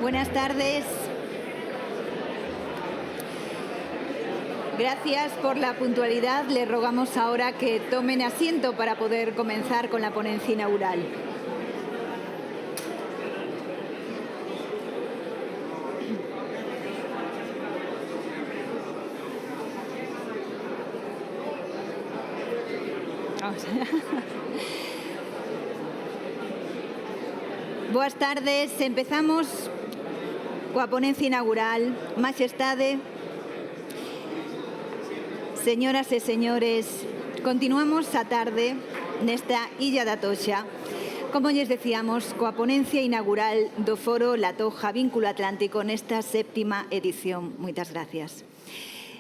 Buenas tardes. Gracias por la puntualidad. Les rogamos ahora que tomen asiento para poder comenzar con la ponencia inaugural. Boas tardes. Empezamos coa ponencia inaugural. Majestade, señoras e señores, continuamos a tarde nesta Illa da Toxa, como lles decíamos, coa ponencia inaugural do Foro La Toja Vínculo Atlántico nesta 7ª edición. Moitas gracias.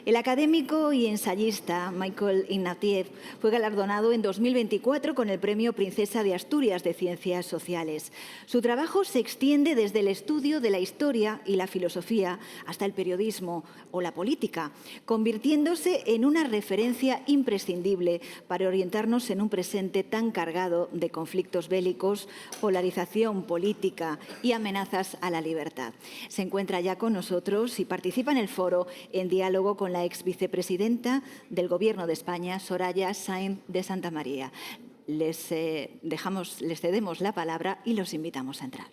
El académico y ensayista Michael Ignatieff fue galardonado en 2024 con el Premio Princesa de Asturias de Ciencias Sociales. Su trabajo se extiende desde el estudio de la historia y la filosofía hasta el periodismo o la política, convirtiéndose en una referencia imprescindible para orientarnos en un presente tan cargado de conflictos bélicos, polarización política y amenazas a la libertad. Se encuentra ya con nosotros y participa en el foro en diálogo con la ex vicepresidenta del Gobierno de España, Soraya Sáenz de Santamaría. Les cedemos la palabra y los invitamos a entrar.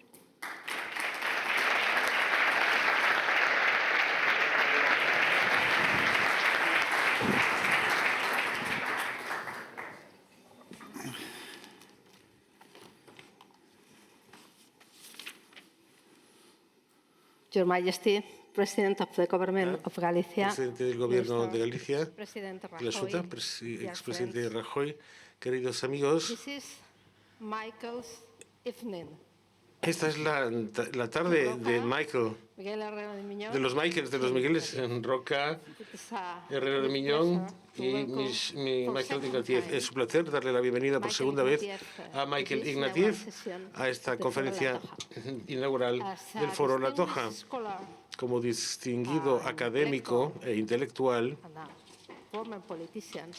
Your Majesty, President of the Government of Galicia, Presidente del Gobierno de Galicia, Presidente la Xunta, expresidente Rajoy, queridos amigos, This is Michael's evening. esta es la tarde de Michael, Miguel Herrera de Miñón, de los Michaels, de los Migueles en Roca, Herrera de Miñón y Michael Ignatieff. Es un placer darle la bienvenida por segunda vez a Michael Ignatieff a esta conferencia inaugural del Foro La Toja. Como distinguido académico e intelectual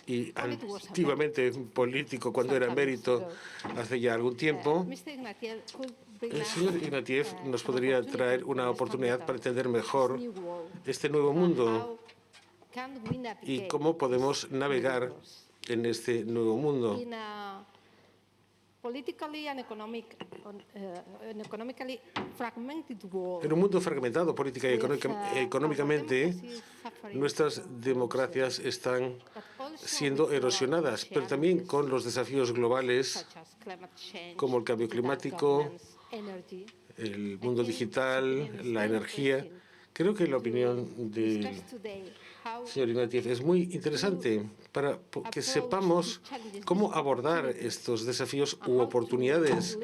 y antiguamente político cuando era emérito hace ya algún tiempo, el señor Ignatieff nos podría traer una oportunidad para entender mejor este nuevo mundo y cómo podemos navegar en este nuevo mundo. En un mundo fragmentado política y económicamente, nuestras democracias están siendo erosionadas, pero también con los desafíos globales como el cambio climático, el mundo digital, la energía. Creo que la opinión del señor Ignatieff es muy interesante para que sepamos cómo abordar estos desafíos u oportunidades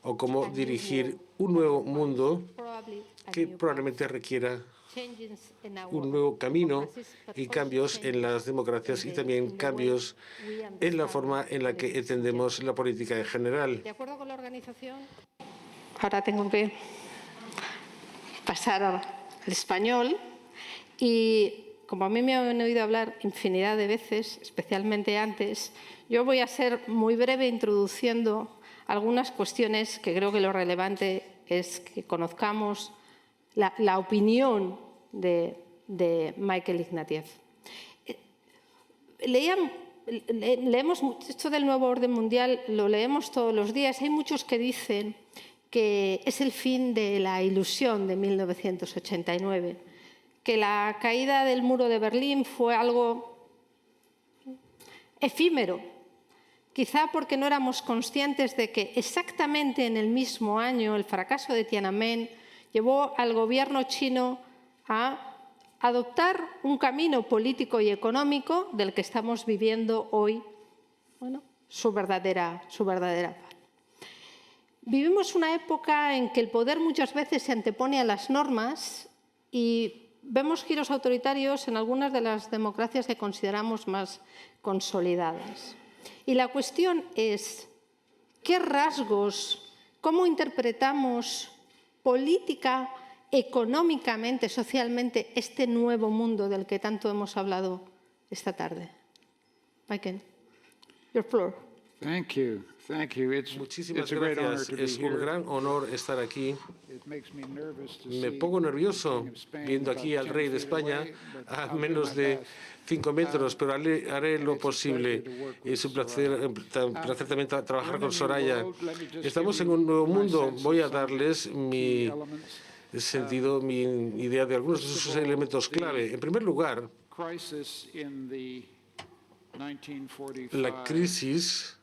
o cómo dirigir un nuevo mundo que probablemente requiera un nuevo camino y cambios en las democracias y también cambios en la forma en la que entendemos la política en general. De acuerdo con la organización, ahora tengo que pasar al español y como a mí me han oído hablar infinidad de veces, especialmente antes, yo voy a ser muy breve introduciendo algunas cuestiones que creo que lo relevante es que conozcamos la opinión de Michael Ignatieff. Leemos esto del nuevo orden mundial, lo leemos todos los días. Hay muchos que dicen que es el fin de la ilusión de 1989, que la caída del muro de Berlín fue algo efímero, quizá porque no éramos conscientes de que exactamente en el mismo año el fracaso de Tiananmen llevó al gobierno chino a adoptar un camino político y económico del que estamos viviendo hoy, su verdadera paz. Vivimos una época en que el poder muchas veces se antepone a las normas y vemos giros autoritarios en algunas de las democracias que consideramos más consolidadas. Y la cuestión es, ¿qué rasgos, cómo interpretamos política, económicamente, socialmente, este nuevo mundo del que tanto hemos hablado esta tarde? Maiken, your floor. Thank you. Thank you. Muchísimas It's a great honor gracias. to be Es un here. gran honor estar aquí. It makes me nervous to Me see pongo nervioso the King of Spain viendo about aquí al 10 rey de feet España away, but a I'll do menos my de best. 5 metros, pero haré lo it's a posible. pleasure to work with Es un placer, placer también trabajar We're in con a new Soraya. world. Let me just Estamos give en you un nuevo my mundo. sense Voy of a some of the darles key mi elements. sentido, mi idea de algunos de First sus of all, elementos clave. En primer lugar, Crisis in the la 1945 crisis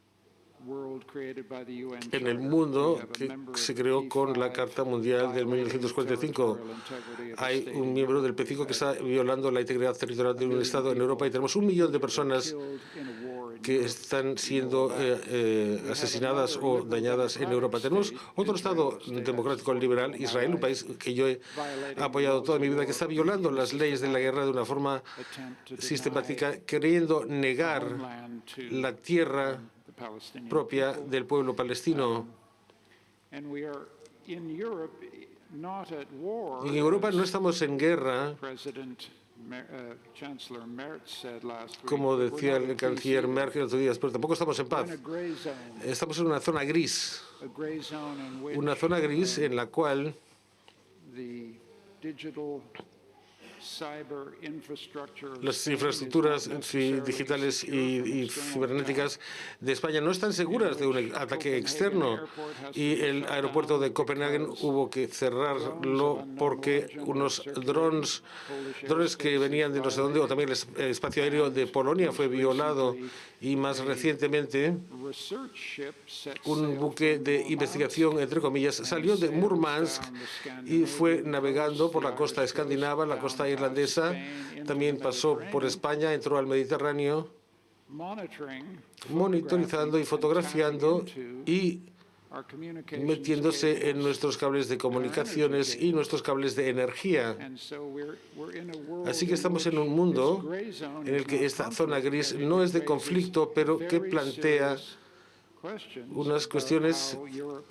world created by the UN en el Charter. mundo We have a que member se of creó con la P5 Carta Mundial del violating the 1945. territorial integrity of a Hay state un in miembro del Europe. P5 que We've está had violando la integridad territorial de un Estado en Europa y tenemos 1 millón de personas que están siendo asesinadas o dañadas en Europa. Tenemos otro Estado democrático liberal, Israel, un país que yo he apoyado toda mi vida, que está violando las leyes de la guerra de una forma sistemática, queriendo negar la tierra propia del pueblo palestino. And we are in Europe not at war. En Europa no estamos en guerra, Chancellor Merz said last week, como but we're decía not el at canciller peace Merkel otros días, pero tampoco estamos en either. paz. We're in a gray zone, Estamos en una zona gris, a gray zone in which una zona gris en la cual the digital cyber infrastructure of las Spain is infraestructuras not necessarily digitales secure from y external cibernéticas de España no están seguras de un ataque externo y el aeropuerto de Copenhague hubo que cerrarlo porque unos drones que venían de no sé dónde, o también el espacio aéreo de Polonia fue violado, y más recientemente research ship set un sail buque from de Murmansk investigación, entre comillas, salió de Murmansk y fue navegando por la costa escandinava, la costa irlandesa, también pasó por España, entró al Mediterráneo, monitorizando y fotografiando y metiéndose en nuestros cables de comunicaciones y nuestros cables de energía. Así que estamos en un mundo en el que esta zona gris no es de conflicto, pero que plantea unas cuestiones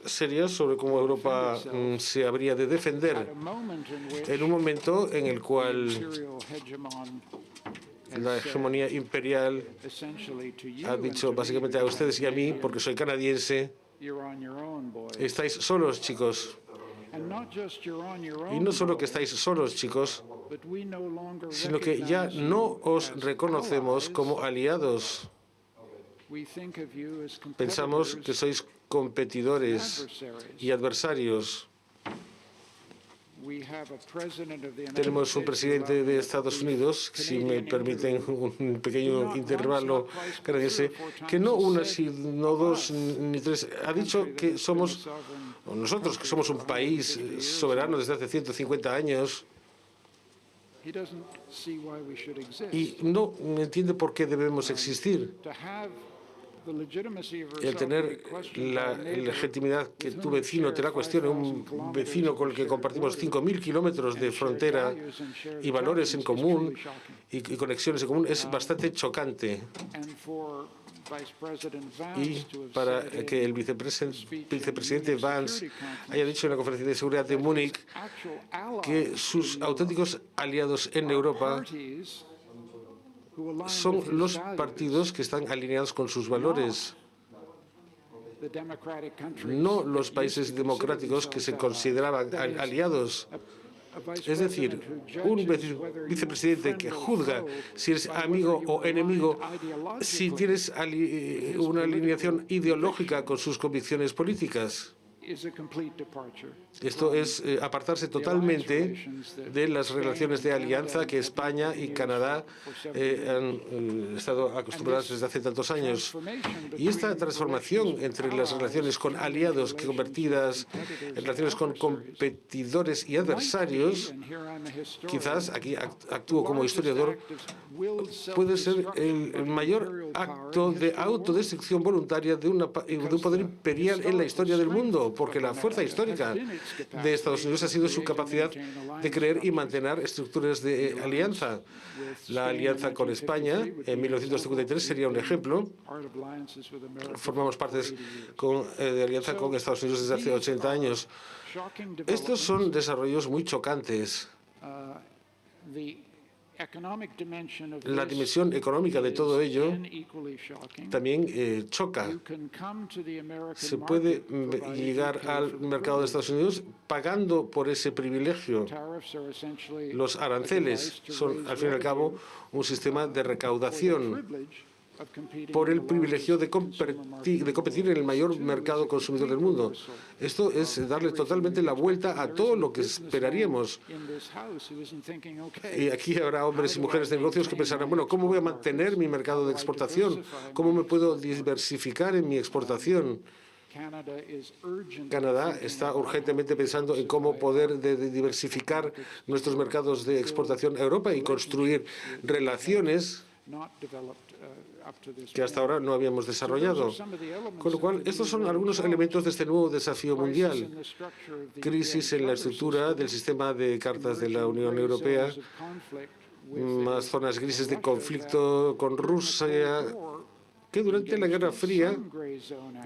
serias sobre cómo Europa se habría de defender en un momento en el cual la hegemonía imperial ha dicho básicamente a ustedes y a mí, porque soy canadiense, estáis solos, chicos. Y no solo que estáis solos, chicos, sino que ya no os reconocemos como aliados. Pensamos que sois competidores y adversarios. Tenemos un presidente de Estados Unidos, si me permiten un pequeño intervalo canadiense, que no una, sino dos ni tres, ha dicho que somos, o nosotros, que somos un país soberano desde hace 150 años, y no entiende por qué debemos existir. El tener la legitimidad que tu vecino te la cuestione, un vecino con el que compartimos 5.000 kilómetros de frontera y valores en común y conexiones en común, es bastante chocante. Y para que el vicepresidente Vance haya dicho en la Conferencia de Seguridad de Múnich que sus auténticos aliados en Europa son los partidos que están alineados con sus valores, no los países democráticos que se consideraban aliados. Es decir, un vicepresidente que juzga si eres amigo o enemigo, si tienes una alineación ideológica con sus convicciones políticas. Esto es apartarse totalmente de las relaciones de alianza que España y Canadá han estado acostumbradas desde hace tantos años. Y esta transformación entre las relaciones con aliados que convertidas en relaciones con competidores y adversarios, quizás aquí actúo como historiador, puede ser el mayor acto de autodestrucción voluntaria de un poder imperial en la historia del mundo, porque la fuerza histórica de Estados Unidos ha sido su capacidad de crear y mantener estructuras de alianza. La alianza con España en 1953 sería un ejemplo. Formamos parte de alianza con Estados Unidos desde hace 80 años. Estos son desarrollos muy chocantes. La dimensión económica de todo ello también choca. Se puede llegar al mercado de Estados Unidos pagando por ese privilegio. Los aranceles son, al fin y al cabo, un sistema de recaudación por el privilegio de competir en el mayor mercado consumidor del mundo. Esto es darle totalmente la vuelta a todo lo que esperaríamos. Y aquí habrá hombres y mujeres de negocios que pensarán, bueno, ¿cómo voy a mantener mi mercado de exportación? ¿Cómo me puedo diversificar en mi exportación? Canadá está urgentemente pensando en cómo poder diversificar nuestros mercados de exportación a Europa y construir relaciones que hasta ahora no habíamos desarrollado. Con lo cual, estos son algunos elementos de este nuevo desafío mundial. Crisis en la estructura del sistema de cartas de la Unión Europea, más zonas grises de conflicto con Rusia, que durante la Guerra Fría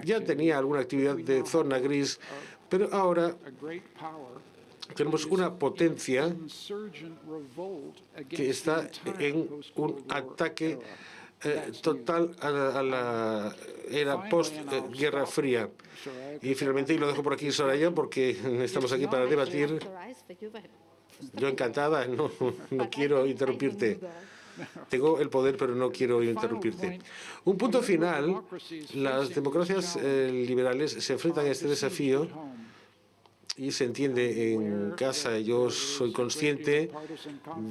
ya tenía alguna actividad de zona gris, pero ahora tenemos una potencia que está en un ataque total a la era post-Guerra Fría. Y finalmente, y lo dejo por aquí, Soraya, porque estamos aquí para debatir. Yo encantada, no quiero interrumpirte. Tengo el poder, pero no quiero interrumpirte. Un punto final, las democracias liberales se enfrentan a este desafío y se entiende en casa. Yo soy consciente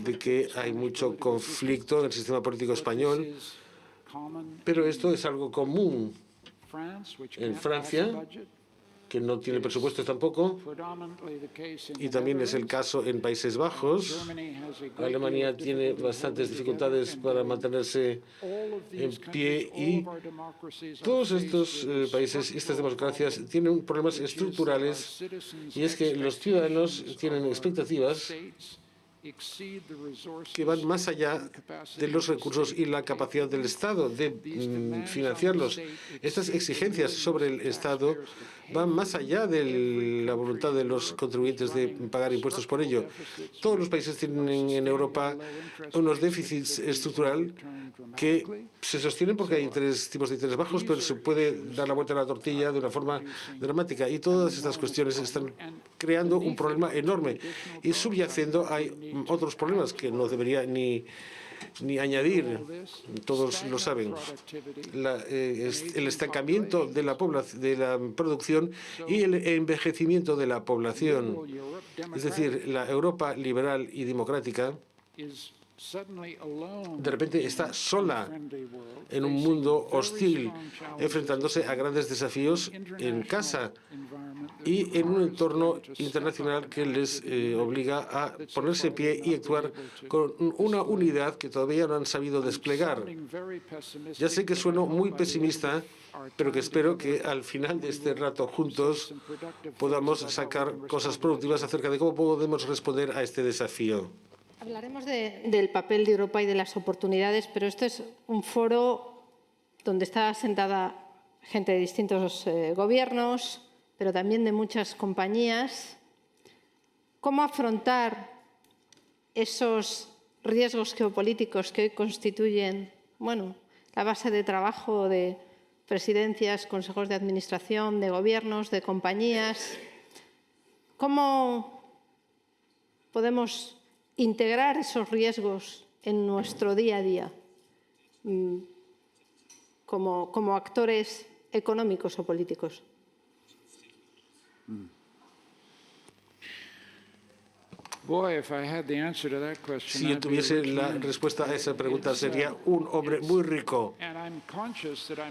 de que hay mucho conflicto en el sistema político español, pero esto es algo común en Francia, que no tiene presupuestos tampoco, y también es el caso en Países Bajos. Alemania tiene bastantes dificultades para mantenerse en pie y todos estos países y estas democracias tienen problemas estructurales, y es que los ciudadanos tienen expectativas que van más allá de los recursos y la capacidad del Estado de financiarlos. Estas exigencias sobre el Estado van más allá de la voluntad de los contribuyentes de pagar impuestos por ello. Todos los países tienen en Europa unos déficits estructurales que se sostienen porque hay tres tipos de interés bajos, pero se puede dar la vuelta a la tortilla de una forma dramática. Y todas estas cuestiones están creando un problema enorme. Y subyacendo hay otros problemas que no debería ni añadir, todos lo saben. El estancamiento de la producción y el envejecimiento de la población. Es decir, la Europa liberal y democrática de repente está sola en un mundo hostil, enfrentándose a grandes desafíos en casa y en un entorno internacional que les obliga a ponerse en pie y actuar con una unidad que todavía no han sabido desplegar. Ya sé que sueno muy pesimista, pero que espero que al final de este rato juntos podamos sacar cosas productivas acerca de cómo podemos responder a este desafío. Hablaremos del papel de Europa y de las oportunidades, pero esto es un foro donde está sentada gente de distintos gobiernos, pero también de muchas compañías. ¿Cómo afrontar esos riesgos geopolíticos que hoy constituyen, la base de trabajo de presidencias, consejos de administración, de gobiernos, de compañías? ¿Cómo podemos integrar esos riesgos en nuestro día a día como actores económicos o políticos? Si yo tuviese la respuesta a esa pregunta, sería un hombre muy rico.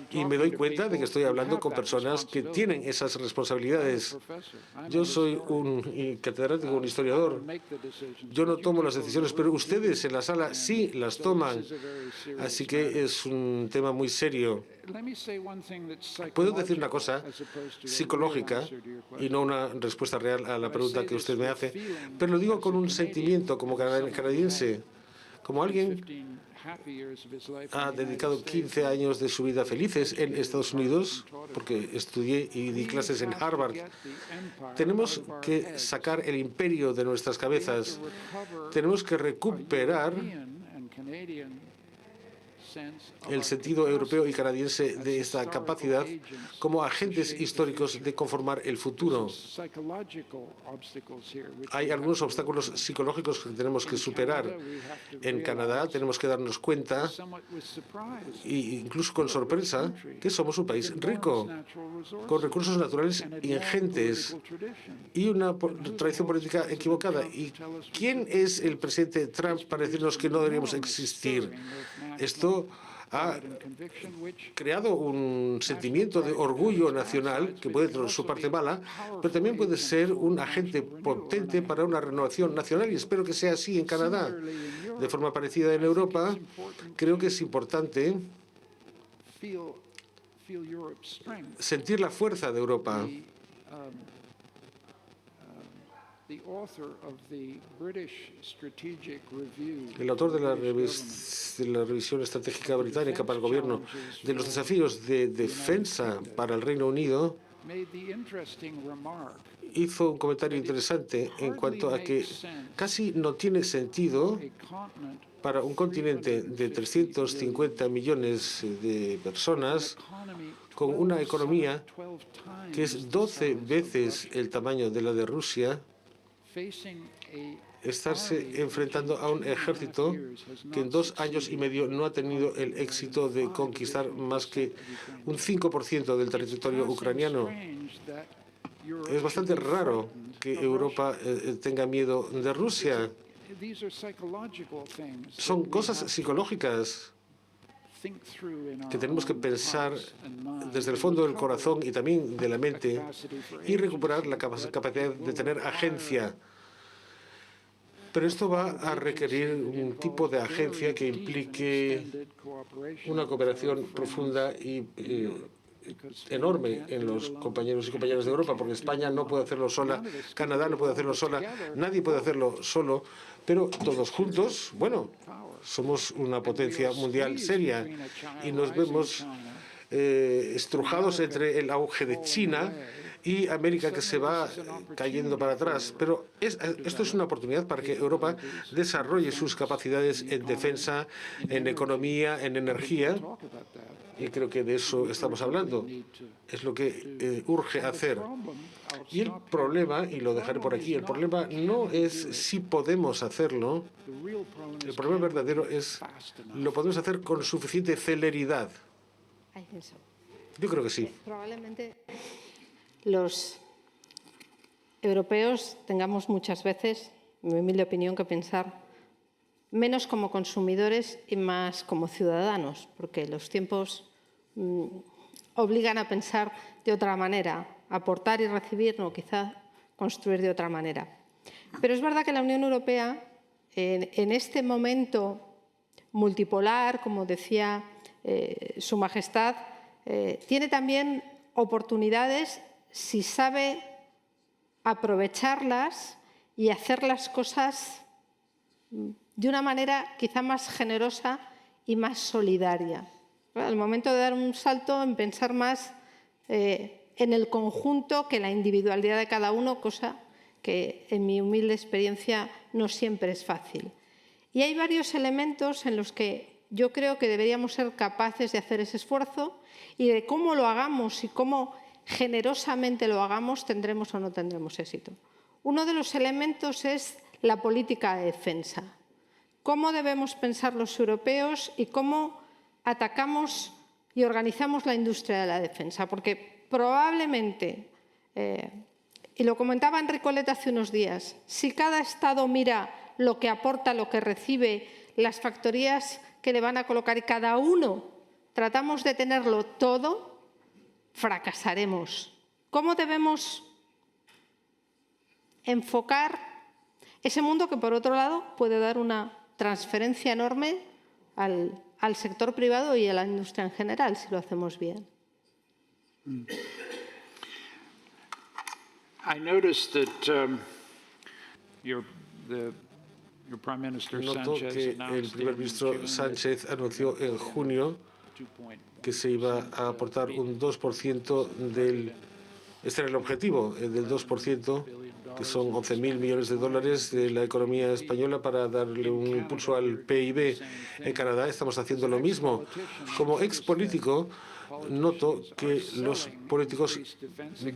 Y me doy cuenta de que estoy hablando con personas que tienen esas responsabilidades. Yo soy un catedrático, un historiador. Yo no tomo las decisiones, pero ustedes en la sala sí las toman. Así que es un tema muy serio. Puedo decir una cosa psicológica y no una respuesta real a la pregunta que usted me hace, pero lo digo con un sentimiento como canadiense, como alguien ha dedicado 15 años de su vida felices en Estados Unidos, porque estudié y di clases en Harvard. Tenemos que sacar el imperio de nuestras cabezas. Tenemos que recuperar el sentido europeo y canadiense de esta capacidad como agentes históricos de conformar el futuro. Hay algunos obstáculos psicológicos que tenemos que superar. En Canadá tenemos que darnos cuenta, e incluso con sorpresa, que somos un país rico, con recursos naturales ingentes y una tradición política equivocada. ¿Y quién es el presidente Trump para decirnos que no deberíamos existir? Esto ha creado un sentimiento de orgullo nacional que puede tener su parte mala, pero también puede ser un agente potente para una renovación nacional, y espero que sea así en Canadá. De forma parecida en Europa, creo que es importante sentir la fuerza de Europa. El autor de la revisión estratégica británica para el gobierno de los desafíos de defensa para el Reino Unido hizo un comentario interesante en cuanto a que casi no tiene sentido para un continente de 350 millones de personas con una economía que es 12 veces el tamaño de la de Rusia, estarse enfrentando a un ejército que en 2 años y medio no ha tenido el éxito de conquistar más que un 5% del territorio ucraniano. Es bastante raro que Europa tenga miedo de Rusia. Son cosas psicológicas que tenemos que pensar desde el fondo del corazón y también de la mente y recuperar la capacidad de tener agencia. Pero esto va a requerir un tipo de agencia que implique una cooperación profunda y enorme en los compañeros y compañeras de Europa, porque España no puede hacerlo sola, Canadá no puede hacerlo sola, nadie puede hacerlo solo, pero todos juntos, bueno, somos una potencia mundial seria y nos vemos estrujados entre el auge de China y América, que se va cayendo para atrás. Pero esto es una oportunidad para que Europa desarrolle sus capacidades en defensa, en economía, en energía. Y creo que de eso estamos hablando. Es lo que urge hacer. Y el problema, y lo dejaré por aquí, el problema no es si podemos hacerlo. El problema verdadero es, ¿lo podemos hacer con suficiente celeridad? Yo creo que sí. Probablemente los europeos tengamos muchas veces, en mi humilde opinión, que pensar menos como consumidores y más como ciudadanos, porque los tiempos obligan a pensar de otra manera, aportar y recibir, no, quizá construir de otra manera. Pero es verdad que la Unión Europea, en este momento multipolar, como decía Su Majestad, tiene también oportunidades si sabe aprovecharlas y hacer las cosas de una manera quizá más generosa y más solidaria. Al momento de dar un salto en pensar más en el conjunto que en la individualidad de cada uno, cosa que en mi humilde experiencia no siempre es fácil. Y hay varios elementos en los que yo creo que deberíamos ser capaces de hacer ese esfuerzo, y de cómo lo hagamos y cómo generosamente lo hagamos tendremos o no tendremos éxito. Uno de los elementos es la política de defensa. Cómo debemos pensar los europeos y cómo atacamos y organizamos la industria de la defensa. Porque probablemente, y lo comentaba Enrico Letta hace unos días, si cada Estado mira lo que aporta, lo que recibe, las factorías que le van a colocar y cada uno tratamos de tenerlo todo, fracasaremos. ¿Cómo debemos enfocar ese mundo que, por otro lado, puede dar una transferencia enorme al sector privado y a la industria en general, si lo hacemos bien? I noticed that your Prime Minister Noto Sanchez que el primer ministro Sánchez anunció en junio que se iba a aportar un 2% del... Este era el objetivo, del 2% que son 11.000 millones de dólares de la economía española para darle un impulso al PIB. En Canadá estamos haciendo lo mismo. Como ex político, noto que los políticos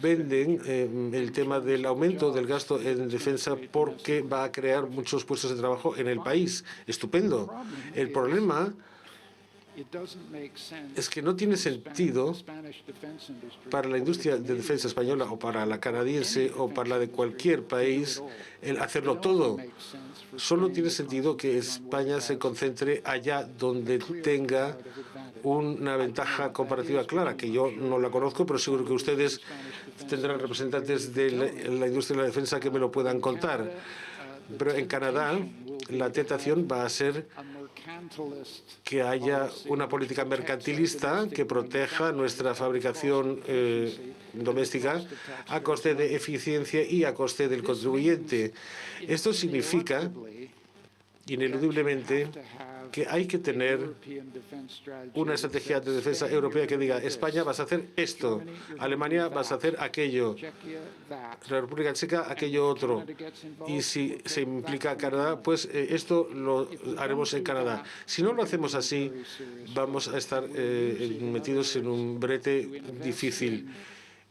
venden el tema del aumento del gasto en defensa porque va a crear muchos puestos de trabajo en el país. Estupendo. El problema es que no tiene sentido para la industria de defensa española o para la canadiense o para la de cualquier país el hacerlo todo. Solo tiene sentido que España se concentre allá donde tenga una ventaja comparativa clara, que yo no la conozco, pero seguro que ustedes tendrán representantes de la industria de la defensa que me lo puedan contar. Pero en Canadá la tentación va a ser que haya una política mercantilista que proteja nuestra fabricación doméstica a coste de eficiencia y a coste del contribuyente. Esto significa, ineludiblemente, que hay que tener una estrategia de defensa europea que diga: España vas a hacer esto, Alemania vas a hacer aquello, la República Checa aquello otro. Y si se implica Canadá, pues esto lo haremos en Canadá. Si no lo hacemos así, vamos a estar metidos en un brete difícil.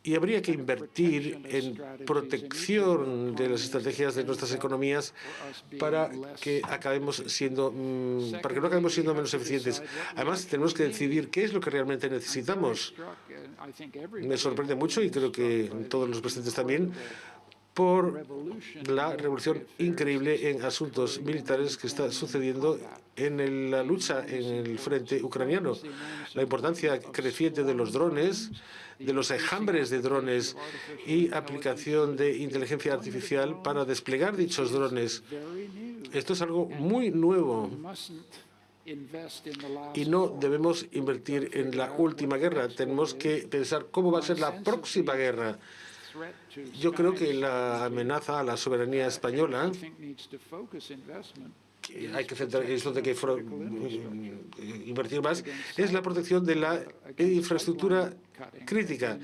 Y habría que invertir en protección de las estrategias de nuestras economías para que no acabemos siendo menos eficientes. Además, tenemos que decidir qué es lo que realmente necesitamos. Me sorprende mucho, y creo que todos los presentes también, por la revolución increíble en asuntos militares que está sucediendo en la lucha en el frente ucraniano. La importancia creciente de los drones, de los enjambres de drones y aplicación de inteligencia artificial para desplegar dichos drones. Esto es algo muy nuevo. Y no debemos invertir en la última guerra. Tenemos que pensar cómo va a ser la próxima guerra. Yo creo que la amenaza a la soberanía española, que hay que centrar, es donde hay que invertir más, es la protección de la infraestructura crítica,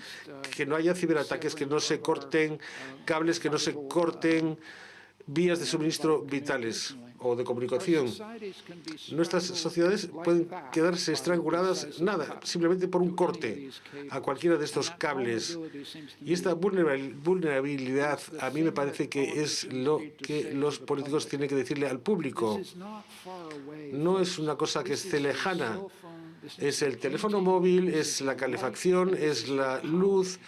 que no haya ciberataques, que no se corten cables, que no se corten vías de suministro vitales o de comunicación. Nuestras sociedades pueden quedarse estranguladas, simplemente por un corte a cualquiera de estos cables. Y esta vulnerabilidad a mí me parece que es lo que los políticos tienen que decirle al público. No es una cosa que esté lejana. Es el teléfono móvil, es la calefacción, es la luz,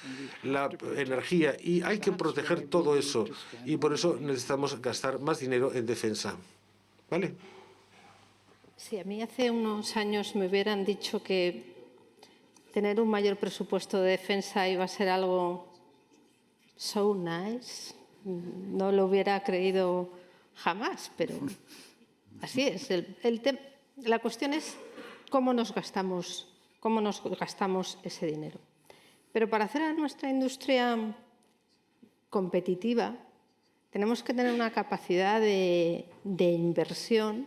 la energía, y hay que proteger todo eso. Y por eso necesitamos gastar más dinero en defensa. ¿Vale? Sí, a mí hace unos años me hubieran dicho que tener un mayor presupuesto de defensa iba a ser algo so nice. No lo hubiera creído jamás, pero así es. La cuestión es cómo nos gastamos ese dinero. Pero para hacer a nuestra industria competitiva, tenemos que tener una capacidad de inversión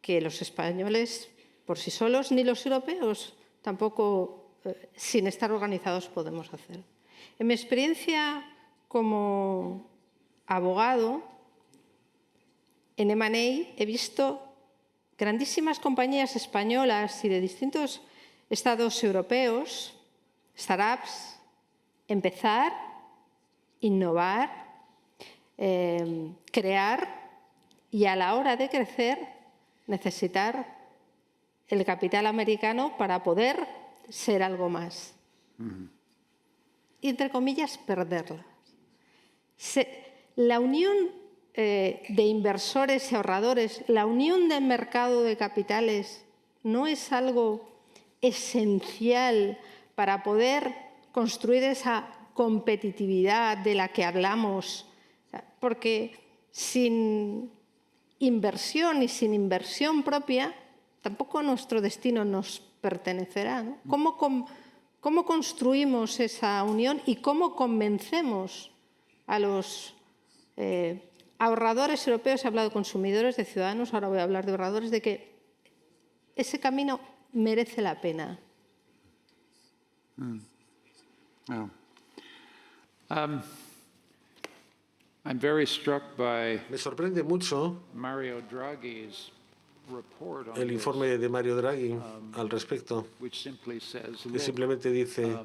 que los españoles por sí solos, ni los europeos tampoco, sin estar organizados, podemos hacer. En mi experiencia como abogado, en M&A he visto grandísimas compañías españolas y de distintos estados europeos, startups, empezar, innovar, crear, y a la hora de crecer necesitar el capital americano para poder ser algo más. Y, entre comillas, perderla. La unión de inversores y ahorradores, la unión del mercado de capitales, no es algo esencial para poder construir esa competitividad de la que hablamos, porque sin inversión y sin inversión propia, tampoco nuestro destino nos pertenecerá, ¿no? ¿Cómo construimos esa unión y cómo convencemos a los ahorradores europeos? He hablado de consumidores, de ciudadanos, ahora voy a hablar de ahorradores, de que ese camino merece la pena. I'm very struck by Me sorprende mucho Mario Draghi's report on el this, informe de Mario Draghi al respecto, which simply says, que look, simplemente dice,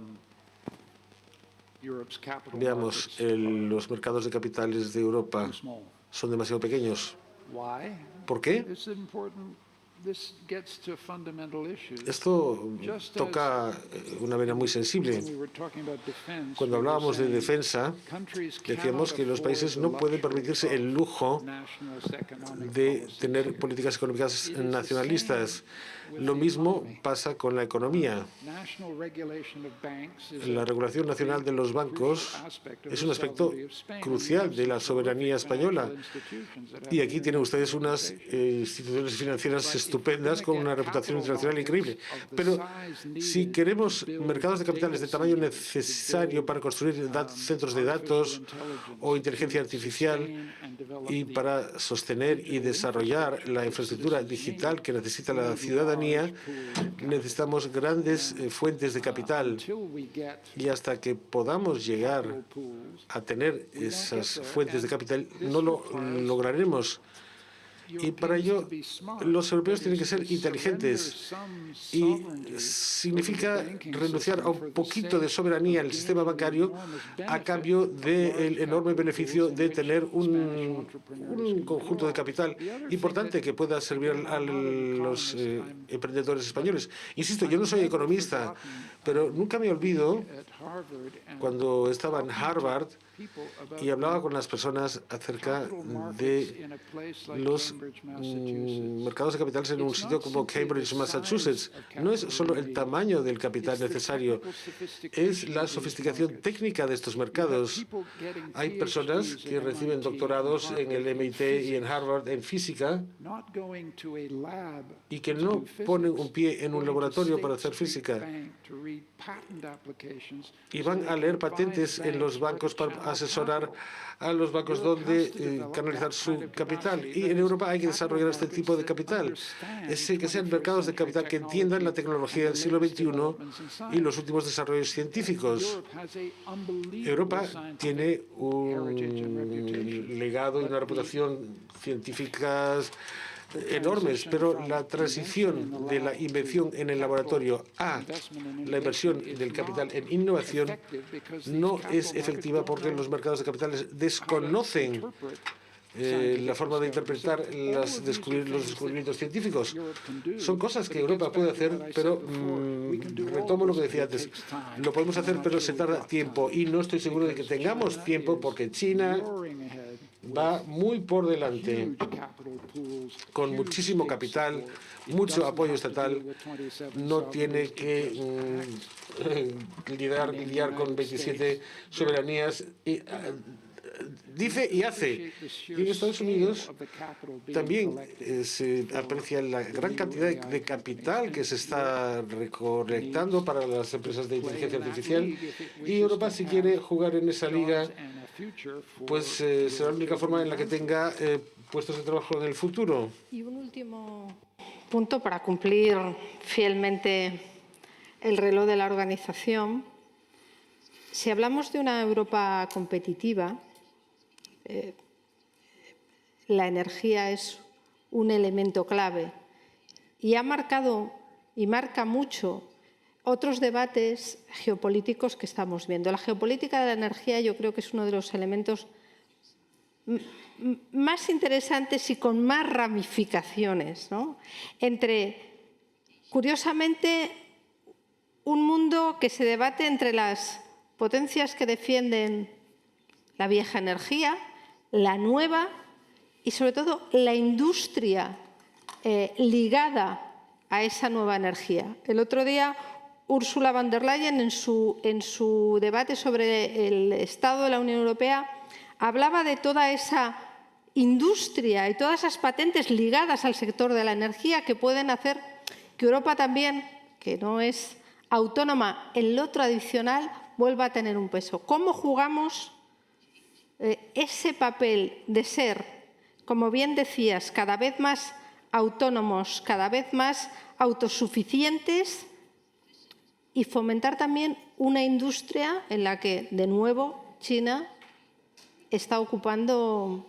Europe's capital veamos, markets are los mercados de capitales de Europa too small. son demasiado pequeños. Why? ¿Por qué? It's important. This gets to fundamental issues. Esto Just toca una vena muy sensible. When we were talking about defense, Cuando we were hablábamos de saying defensa, countries decíamos cannot que los afford países the no pueden luxury permitirse of el lujo nationalist economic de policies. tener políticas económicas It is the nacionalistas. same with Lo the mismo economy. pasa con la economía. National regulation of banks is La a regulación nacional de los bancos crucial aspect of es the un aspecto sovereignty of Spain. crucial And we de la have some soberanía terrific española. financial institutions that have Y aquí tienen ustedes international unas reputation. instituciones financieras But if we're estupendas gonna con get una reputación capital internacional increíble. markets of the Pero size needed si queremos to build mercados de capitales de data tamaño centers, to necesario build, para construir centros de datos o inteligencia artificial y para sostener y desarrollar la infraestructura digital que necesita la ciudadanía, necesitamos grandes fuentes de capital. Y hasta que podamos llegar a tener esas fuentes de capital, no lo lograremos. Y para ello, los europeos tienen que ser inteligentes. Y significa renunciar a un poquito de soberanía en el sistema bancario a cambio del enorme beneficio de tener un conjunto de capital importante que pueda servir a los emprendedores españoles. Insisto, yo no soy economista, pero nunca me olvido cuando estaba en Harvard y hablaba con las personas acerca de los mercados de capitales en un sitio como Cambridge, Massachusetts. No es solo el tamaño del capital necesario, es la sofisticación técnica de estos mercados. Hay personas que reciben doctorados en el MIT y en Harvard en física y que no ponen un pie en un laboratorio para hacer física y van a leer patentes en los bancos para asesorar a los bancos donde canalizar su capital. Y en Europa hay que desarrollar este tipo de capital. Que sean mercados de capital que entiendan la tecnología del siglo XXI y los últimos desarrollos científicos. Europa tiene un legado y una reputación científicas enormes, pero la transición de la invención en el laboratorio a la inversión del capital en innovación no es efectiva porque los mercados de capitales desconocen la forma de interpretar los descubrimientos científicos. Son cosas que Europa puede hacer, pero retomo lo que decía antes. Lo podemos hacer, pero se tarda tiempo y no estoy seguro de que tengamos tiempo porque China va muy por delante, con muchísimo capital, mucho apoyo estatal, no tiene que lidiar con 27 soberanías. Dice y hace. Y en Estados Unidos también se aprecia la gran cantidad de capital que se está recolectando para las empresas de inteligencia artificial. Y Europa, si quiere jugar en esa liga, pues será la única forma en la que tenga puestos de trabajo en el futuro. Y un último punto para cumplir fielmente el reloj de la organización. Si hablamos de una Europa competitiva, la energía es un elemento clave y ha marcado y marca mucho otros debates geopolíticos que estamos viendo. La geopolítica de la energía yo creo que es uno de los elementos más interesantes y con más ramificaciones, ¿no? Entre, curiosamente, un mundo que se debate entre las potencias que defienden la vieja energía, la nueva y, sobre todo, la industria ligada a esa nueva energía. El otro día, Ursula von der Leyen, en su debate sobre el estado de la Unión Europea, hablaba de toda esa industria y todas esas patentes ligadas al sector de la energía que pueden hacer que Europa también, que no es autónoma en lo tradicional, vuelva a tener un peso. ¿Cómo jugamos ese papel de ser, como bien decías, cada vez más autónomos, cada vez más autosuficientes y fomentar también una industria en la que, de nuevo, China está ocupando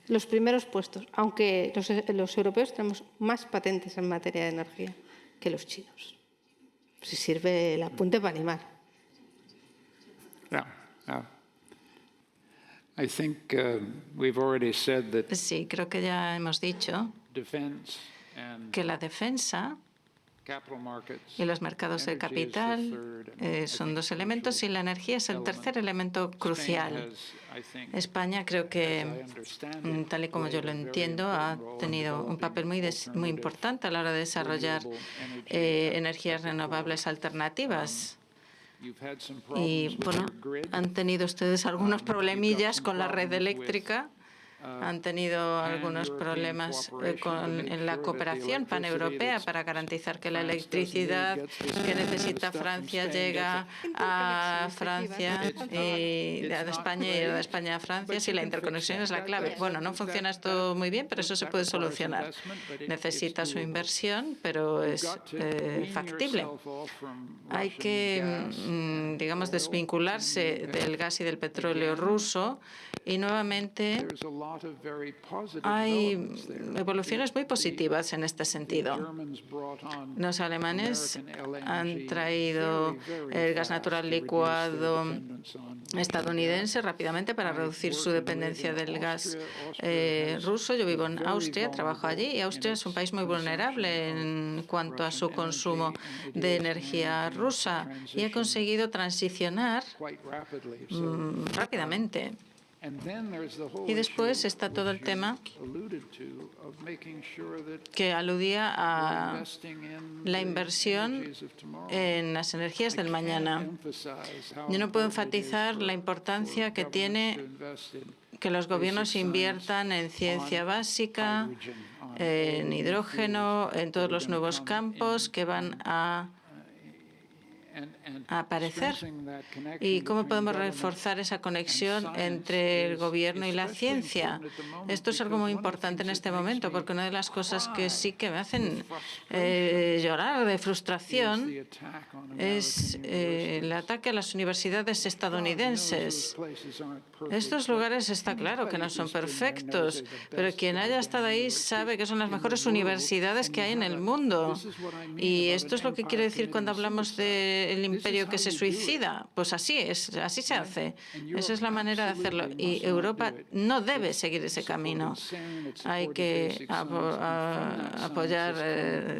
los primeros puestos, aunque los europeos tenemos más patentes en materia de energía que los chinos. Si sirve el apunte para animar. I think we've already said that Sí, creo que ya hemos dicho defense and que la defensa capital markets y los mercados de capital son dos elementos y la energía es el tercer elemento crucial. España, creo que, tal y como yo lo entiendo, ha tenido un papel muy importante a la hora de desarrollar energías renovables alternativas. Y, bueno, han tenido ustedes algunos problemillas con la red eléctrica. Han tenido algunos problemas en la cooperación paneuropea para garantizar que la electricidad que necesita Francia llega a Francia y de España y de España a Francia, si la interconexión es la clave. Bueno, no funciona esto muy bien, pero eso se puede solucionar. Necesita su inversión, pero es factible. Hay que, digamos, desvincularse del gas y del petróleo ruso y nuevamente hay evoluciones muy positivas en este sentido. Los alemanes han traído el gas natural licuado estadounidense rápidamente para reducir su dependencia del gas ruso. Yo vivo en Austria, trabajo allí, y Austria es un país muy vulnerable en cuanto a su consumo de energía rusa y ha conseguido transicionar rápidamente. Y después está todo el tema que aludía a la inversión en las energías del mañana. Yo no puedo enfatizar la importancia que tiene que los gobiernos inviertan en ciencia básica, en hidrógeno, en todos los nuevos campos que van a aparecer. ¿Y cómo podemos reforzar esa conexión entre el gobierno y la ciencia? Esto es algo muy importante en este momento, porque una de las cosas que sí que me hacen llorar de frustración es el ataque a las universidades estadounidenses. Estos lugares está claro que no son perfectos, pero quien haya estado ahí sabe que son las mejores universidades que hay en el mundo. Y esto es lo que quiero decir cuando hablamos del imperio que se suicida. Pues así es, así se hace. Esa es la manera de hacerlo. Y Europa no debe seguir ese camino. Hay que apoyar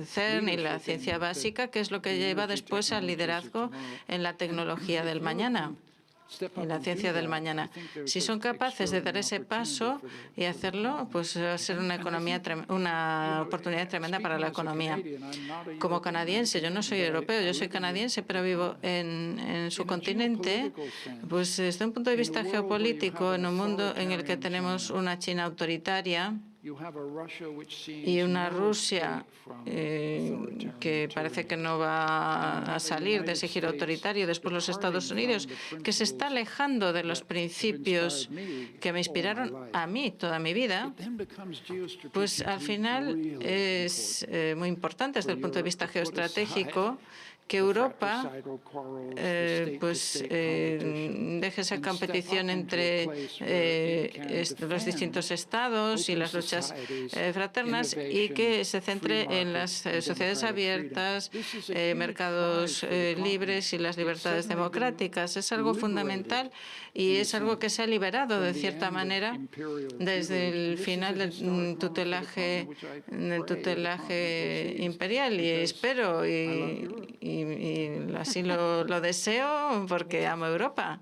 CERN y la ciencia básica, que es lo que lleva después al liderazgo en la tecnología del mañana, en la ciencia del mañana. Si son capaces de dar ese paso y hacerlo, pues va a ser una oportunidad tremenda para la economía. Como canadiense, yo no soy europeo, yo soy canadiense, pero vivo en su continente, pues desde un punto de vista geopolítico, en un mundo en el que tenemos una China autoritaria y una Rusia que parece que no va a salir de ese giro autoritario, después los Estados Unidos, que se está alejando de los principios que me inspiraron a mí toda mi vida, pues al final es muy importante desde el punto de vista geoestratégico que Europa deje esa competición entre los distintos estados y las luchas fraternas y que se centre en las sociedades abiertas, mercados libres y las libertades democráticas. Es algo fundamental y es algo que se ha liberado de cierta manera desde el final del tutelaje imperial, y espero y así lo deseo porque amo Europa.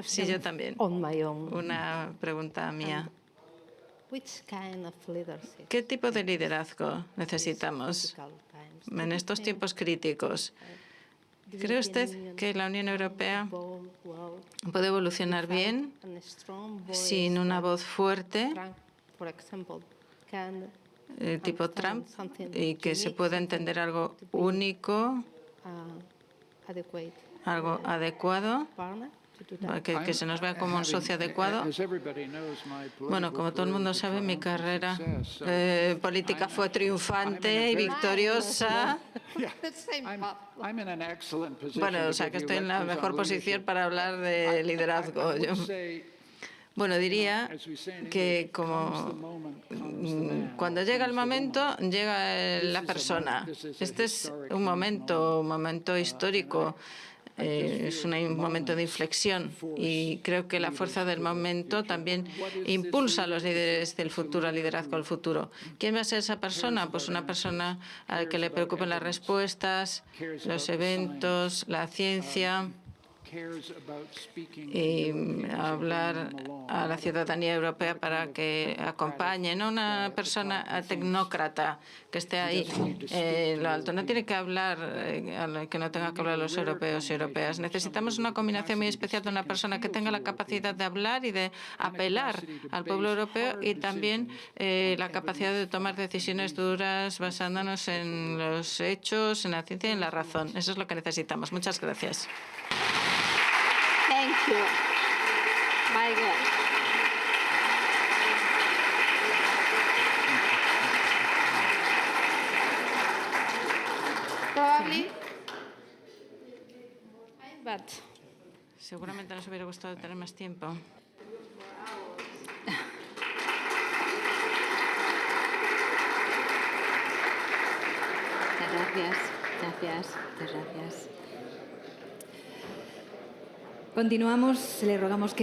Sí, yo también. Una pregunta mía. ¿Qué tipo de liderazgo necesitamos en estos tiempos críticos? ¿Cree usted que la Unión Europea puede evolucionar bien sin una voz fuerte, tipo Trump, y que se pueda entender algo único, algo adecuado, que se nos vea como un socio adecuado? Bueno, como todo el mundo sabe, mi carrera política fue triunfante y victoriosa. Bueno, o sea que estoy en la mejor posición para hablar de liderazgo. Bueno, diría que cuando llega el momento, llega la persona. Este es un momento histórico. Es un momento de inflexión y creo que la fuerza del momento también impulsa a los líderes del futuro, al liderazgo del futuro. ¿Quién va a ser esa persona? Pues una persona a la que le preocupen las respuestas, los eventos, la ciencia, y hablar a la ciudadanía europea para que acompañe, no una persona tecnócrata que esté ahí en lo alto. No tiene que hablar que no tenga que hablar los europeos y europeas. Necesitamos una combinación muy especial de una persona que tenga la capacidad de hablar y de apelar al pueblo europeo y también la capacidad de tomar decisiones duras basándonos en los hechos, en la ciencia y en la razón. Eso es lo que necesitamos. Muchas gracias. Thank you. My God. Probably. But seguramente nos hubiera gustado tener más tiempo. Muchas gracias. Muchas gracias. Continuamos. Le rogamos que